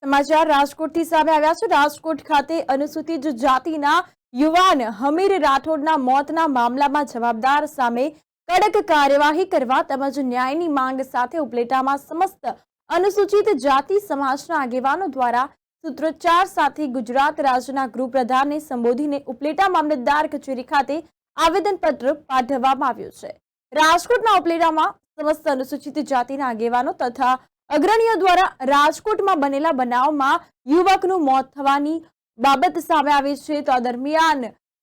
સમાચાર રાજકોટથી સામે આવ્યા છે। રાજકોટ ખાતે અનુસૂચિત જાતિના યુવાન હમીર રાઠોડના મોતના મામલામાં જવાબદાર સામે કડક કાર્યવાહી કરવા તેમજ ન્યાયની માંગ સાથે ઉપલેટામાં સમસ્ત અનુસૂચિત જાતિ સમાજના આગેવાનો દ્વારા સૂત્રોચ્ચાર સાથે ગુજરાત રાજ્યના ગૃહપ્રધાનને સંબોધીને ઉપલેટા મામલતદાર કચેરી ખાતે આવેદનપત્ર પાઠવવામાં આવ્યું છે। રાજકોટના ઉપલેટામાં સમસ્ત અનુસૂચિત જાતિના આગેવાનો તથા અગ્રણીઓ દ્વારા રાજકોટમાં બનેલા બનાવમાં યુવકનું મોત થવાની બાબત સામે આવી છે। તો આ દરમિયાન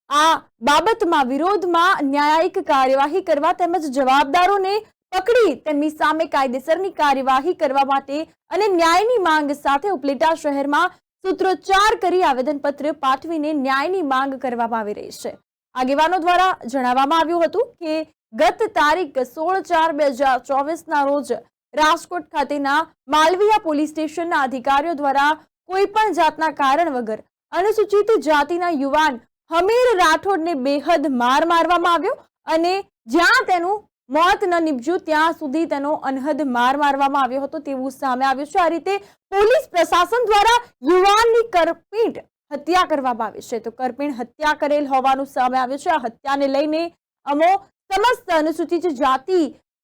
આ બાબતમાં વિરોધમાં ન્યાયિક કાર્યવાહી કરવા તેમજ જવાબદારોને પકડી તેમની સામે કાયદેસરની કાર્યવાહી કરવા માટે અને ન્યાયની માંગ સાથે ઉપલેટા શહેરમાં સૂત્રોચ્ચાર કરી આવેદનપત્ર પાઠવીને ન્યાયની માંગ કરવામાં આવી રહી છે। આગેવાનો દ્વારા જણાવવામાં આવ્યું હતું કે ગત તારીખ 16/4/2024ના રોજ રાજકોટ ખાતેના માલવીયા પોલીસ સ્ટેશનના અધિકારીઓ દ્વારા કોઈ પણ જાતના કારણ વગર અનુસૂચિત જાતિના યુવાન હમીર રાઠોડને બેહદ માર મારવામાં આવ્યો અને જ્યાં તેનું મોત ન નીપજ્યું ત્યાં સુધી તેનો અનહદ માર મારવામાં આવ્યો હતો તેવું સામે આવ્યું છે। આ રીતે પોલીસ પ્રશાસન દ્વારા યુવાનની કરપીણ હત્યા કરવામાં આવી છે। તો કરપીણ હત્યા કરેલ હોવાનું સામે આવ્યું છે। આ હત્યાને લઈને અમો સમસ્ત અનુસૂચિત જાતિ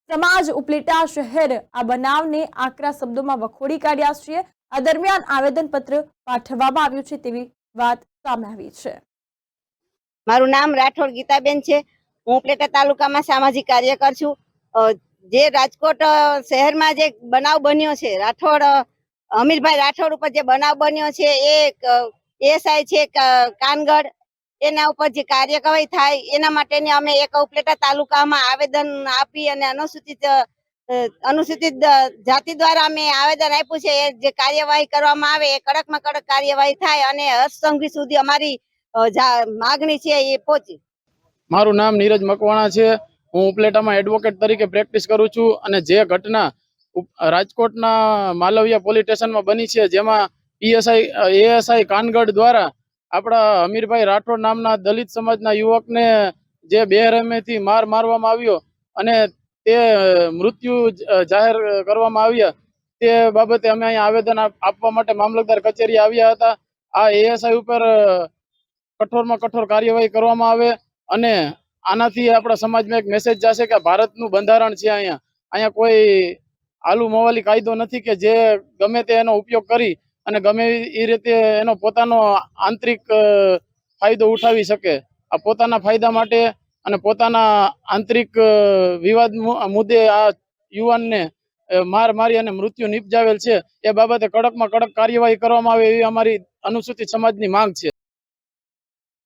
સમાજ ઉપલેટા શહેર આ બનાવને આકરા શબ્દોમાં વખોડી કાઢ્યા છે। આ દરમિયાન આવેદનપત્ર પાઠવવામાં આવ્યું છે તેવી વાત સામે આવી છે। મારું નામ રાઠોડ ગીતાબેન છે। હું ઉપલેટા તાલુકામાં સામાજિક કાર્યકર છું। જે રાજકોટ શહેરમાં જે બનાવ બન્યો છે રાઠોડ હમીરભાઈ રાઠોડ ઉપર જે બનાવ બન્યો છે એ એસઆઈ છે કાનગઢ એના ઉપર જે કાર્યવાહી થાય એના માટેની અમે એક ઉપલેટા તાલુકામાં આવેદન આપી અને અનુસૂચિત જાતિ દ્વારા અમે આવેદન આપ્યું છે। એ જે કાર્યવાહી કરવામાં આવે એ કડકમાં કડક કાર્યવાહી થાય અને હર્ષસંઘવી સુધી અમારી માગણી છે એ પહોંચી। મારું નામ નીરજ મકવાણા છે। હું ઉપલેટામાં એડવોકેટ તરીકે પ્રેક્ટિસ કરું છું અને જે ઘટના રાજકોટના માલવીયા પોલીસ સ્ટેશનમાં બની છે જેમાં એએસઆઈ કાનગઢ દ્વારા આપણા હમીરભાઈ રાઠોડ નામના દલિત સમાજના યુવકને જે બેરહેમીથી મારવામાં આવ્યો અને તે મૃત્યુ જાહેર કરવામાં આવ્યા તે બાબતે અમે અહીંયા આવેદન આપવા માટે મામલતદાર કચેરી આવ્યા હતા। આ એએસઆઈ ઉપર કઠોરમાં કઠોર કાર્યવાહી કરવામાં આવે અને આનાથી આપણા સમાજમાં એક મેસેજ જશે કે ભારતનું બંધારણ છે। અહીંયા કોઈ આલુ મોવાલી કાયદો નથી કે જે ગમે તે એનો ઉપયોગ કરી અને ગમે એ રીતે એનો પોતાનો આંતરિક ફાયદો ઉઠાવી શકે। આ પોતાના ફાયદા માટે અને પોતાના આંતરિક વિવાદ મુદ્દે આ યુવાનને મારી અને મૃત્યુ નિપજાવેલ છે। એ બાબતે કડકમાં કડક કાર્યવાહી કરવામાં આવે એવી અમારી અનુસૂચિત સમાજની માંગ છે।